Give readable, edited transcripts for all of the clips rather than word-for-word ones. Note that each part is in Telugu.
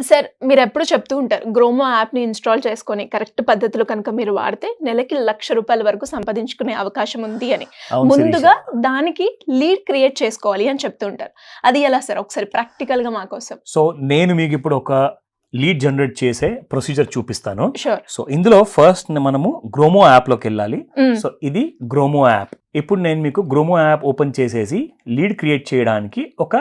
సార్ మీరెప్పుడు చెప్తూ ఉంటారు. గ్రోమో యాప్‌ని ఇన్‌స్టాల్ చేసుకొని కరెక్ట్ పద్ధతిలో కనుక మీరు వాడితే నెలకి ₹1,00,000 వరకు సంపాదించుకునే అవకాశం ఉంది అని. అవును శిరీష. ముందుగా దానికి లీడ్ క్రియేట్ చేసుకోవాలి అని చెప్తూ ఉంటారు. అది ఎలా సార్? ఒకసారి ప్రాక్టికల్‌గా మా కోసం. సో నేను మీకు ఇప్పుడు ఒక లీడ్ జనరేట్ చేసే ప్రొసీజర్ చూపిస్తాను. షూర్. సో ఇందులో ఫస్ట్ మనము గ్రోమో యాప్లోకి వెళ్ళాలి. హ్మ్. సో ఇది గ్రోమో యాప్. ఇప్పుడు నేను మీకు గ్రోమో యాప్ ఓపెన్ చేసేసి లీడ్ క్రియేట్ చేయడానికి ఒక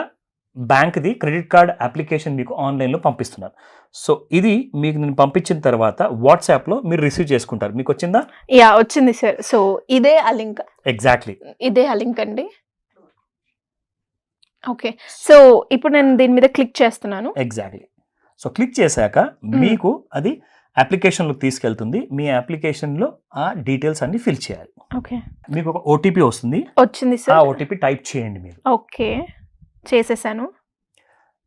బ్యాంక్ది క్రెడిట్ కార్డ్ అప్లికేషన్ మీకు ఆన్లైన్లో పంపిస్తున్నాను. సో ఇది మీకు నేను పంపించిన తర్వాత వాట్సాప్లో మీరు రిసీవ్ చేసుకుంటారు. మీకు వచ్చిందా? యాహ్! వచ్చింది సార్. సో ఇదే ఆ లింక్. ఎగ్జాక్ట్లీ. ఇదే ఆ లింక్ అండి. ఓకే. సో ఇప్పుడు నేను దీని మీద క్లిక్ చేస్తున్నాను. ఎగ్జాక్ట్లీ. సో క్లిక్ చేశాక మీకు అది అప్లికేషన్లోకి తీసుకెళ్తుంది. మీ అప్లికేషన్లో ఆ డీటెయిల్స్ అన్ని ఫిల్ చేయాలి. ఓకే. మీకు ఒక ఓటీపీ వస్తుంది. వచ్చింది ఆ సార్. ఓటీపీ టైప్ చేయండి మీరు. ఓకే. చేసేసాను.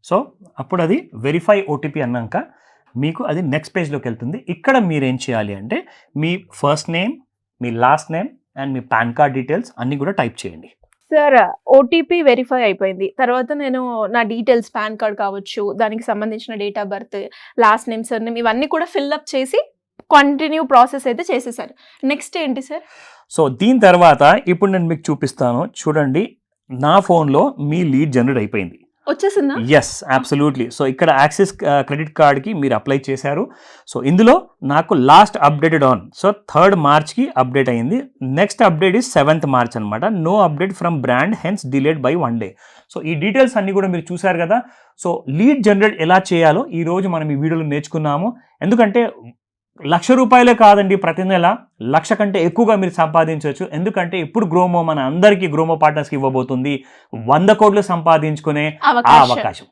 సో అప్పుడు అది వెరిఫై ఓటీపీ అన్నాక మీకు అది నెక్స్ట్ పేజ్లోకి వెళ్తుంది. ఇక్కడ మీరు ఏం చేయాలి అంటే మీ ఫస్ట్ నేమ్, మీ లాస్ట్ నేమ్ అండ్ మీ పాన్ కార్డ్ డీటెయిల్స్ అన్నీ కూడా టైప్ చేయండి. సార్ ఓటీపీ వెరిఫై అయిపోయింది. తర్వాత నేను నా డీటెయిల్స్ పాన్ కార్డ్ కావచ్చు, దానికి సంబంధించిన date of birth, last name, surname ఇవన్నీ కూడా ఫిల్అప్ చేసి కంటిన్యూ ప్రాసెస్ అయితే చేసేసారు. నెక్స్ట్ ఏంటి సార్? సో దీని తర్వాత ఇప్పుడు నేను మీకు చూపిస్తాను. చూడండి, నా ఫోన్లో మీ లీడ్ జనరేట్ అయిపోయింది. వచ్చేసిందా? Yes, absolutely. సో ఇక్కడ యాక్సిస్ క్రెడిట్ కార్డ్కి మీరు అప్లై చేశారు. సో ఇందులో నాకు last updated on so 3rd మార్చ్కి అప్డేట్ అయింది. Next update is 7th March అనమాట. No update from brand hence delayed by 1 day. So ఈ డీటెయిల్స్ అన్ని కూడా మీరు చూసారు కదా. సో లీడ్ జనరేట్ ఎలా చేయాలో ఈరోజు మనం ఈ వీడియోలో నేర్చుకున్నాము. ఎందుకంటే ₹1,00,000 కాదండి, ప్రతి నెల 1,00,000 కంటే ఎక్కువగా మీరు సంపాదించవచ్చు. ఎందుకంటే ఇప్పుడు గ్రోమో మన అందరికీ గ్రోమో పార్ట్నర్స్కి ఇవ్వబోతుంది 100 కోట్లు సంపాదించుకునే ఆ అవకాశం.